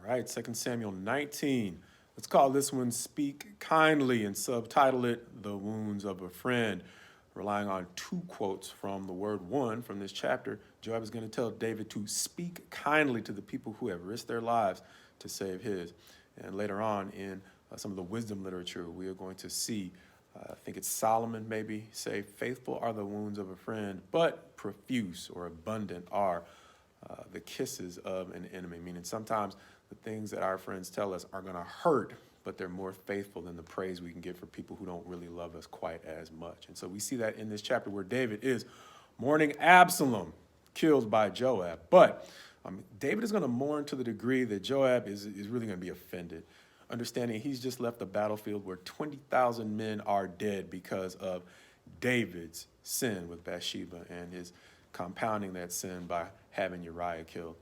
right, 2 Samuel 19. Let's call this one Speak Kindly and subtitle it The Wounds of a Friend. Relying on two quotes from the word one from this chapter, Joab is going to tell David to speak kindly to the people who have risked their lives to save his. And later on in some of the wisdom literature, we are going to see, I think it's Solomon maybe, say, faithful are the wounds of a friend, but profuse or abundant are the kisses of an enemy. Meaning sometimes the things that our friends tell us are going to hurt, but they're more faithful than the praise we can get for people who don't really love us quite as much. And so we see that in this chapter where David is mourning Absalom, killed by Joab. But David is going to mourn to the degree that Joab is really going to be offended, understanding he's just left the battlefield where 20,000 men are dead because of David's sin with Bathsheba and his compounding that sin by having Uriah killed.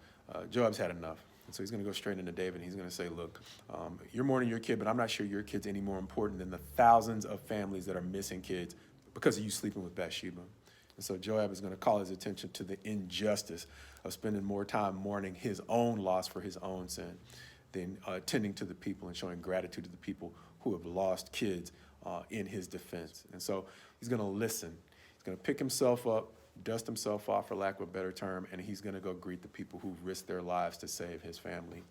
Joab's had enough. And so he's going to go straight into David, and he's going to say, look, you're mourning your kid, but I'm not sure your kid's any more important than the thousands of families that are missing kids because of you sleeping with Bathsheba. And so Joab is going to call his attention to the injustice of spending more time mourning his own loss for his own sin than tending to the people and showing gratitude to the people who have lost kids in his defense. And so he's going to listen. He's going to pick himself up, dust himself off, for lack of a better term, and he's going to go greet the people who've risked their lives to save his family.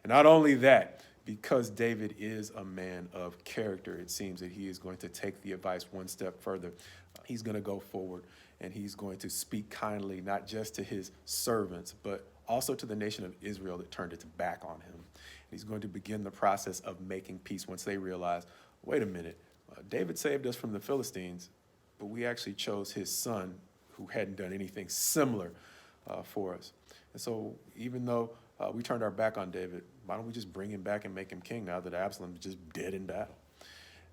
And not only that, because David is a man of character, it seems that he is going to take the advice one step further. He's going to go forward, and he's going to speak kindly, not just to his servants, but also to the nation of Israel that turned its back on him. And he's going to begin the process of making peace once they realize, wait a minute, David saved us from the Philistines, but we actually chose his son who hadn't done anything similar for us. And so even though we turned our back on David, why don't we just bring him back and make him king now that Absalom is just dead in battle?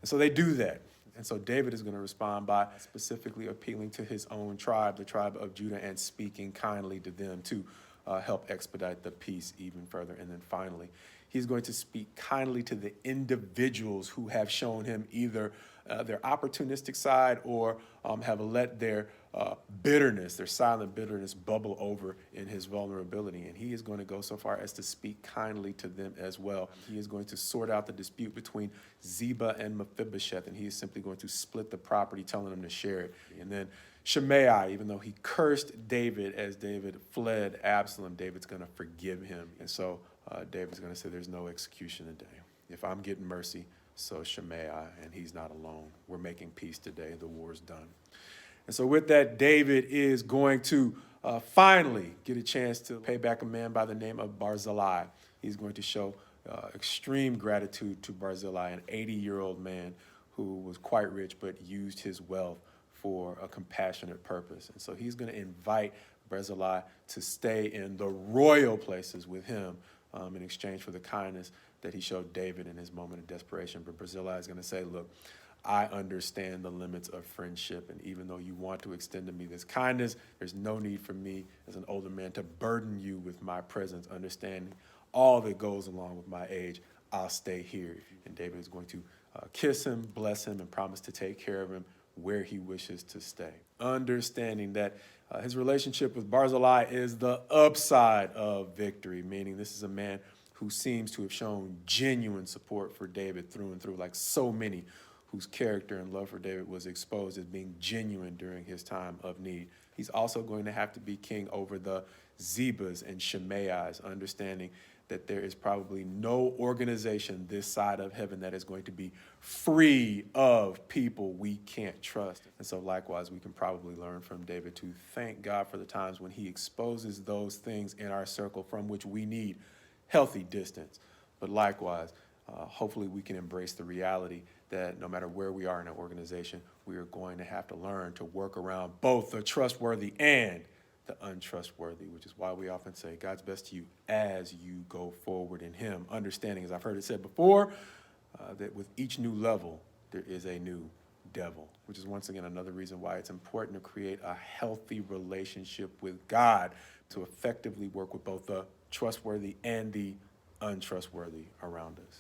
And so they do that. And so David is going to respond by specifically appealing to his own tribe, the tribe of Judah, and speaking kindly to them to help expedite the peace even further. And then finally, he's going to speak kindly to the individuals who have shown him either their opportunistic side or have let their bitterness, their silent bitterness, bubble over in his vulnerability. And he is going to go so far as to speak kindly to them as well. He is going to sort out the dispute between Ziba and Mephibosheth, and he is simply going to split the property, telling them to share it. And then Shimei, even though he cursed David as David fled Absalom, David's going to forgive him. And so David's going to say there's no execution today. If I'm getting mercy, so Shimei, and he's not alone. We're making peace today. The war's done. And so with that, David is going to finally get a chance to pay back a man by the name of Barzillai. He's going to show extreme gratitude to Barzillai, an 80-year-old man who was quite rich but used his wealth for a compassionate purpose. And so he's going to invite Barzillai to stay in the royal places with him in exchange for the kindness that he showed David in his moment of desperation. But Barzillai is going to say, look, I understand the limits of friendship, and even though you want to extend to me this kindness, there's no need for me as an older man to burden you with my presence, understanding all that goes along with my age. I'll stay here. And David is going to kiss him, bless him, and promise to take care of him where he wishes to stay. Understanding that his relationship with Barzillai is the upside of victory, meaning this is a man who seems to have shown genuine support for David through and through, like so many whose character and love for David was exposed as being genuine during his time of need. He's also going to have to be king over the Zebas and Shimei's, understanding that there is probably no organization this side of heaven that is going to be free of people we can't trust. And so likewise, we can probably learn from David to thank God for the times when he exposes those things in our circle from which we need healthy distance. But likewise, hopefully we can embrace the reality that no matter where we are in an organization, we are going to have to learn to work around both the trustworthy and the untrustworthy, which is why we often say God's best to you as you go forward in him, understanding, as I've heard it said before, that with each new level, there is a new devil, which is once again another reason why it's important to create a healthy relationship with God to effectively work with both the trustworthy and the untrustworthy around us.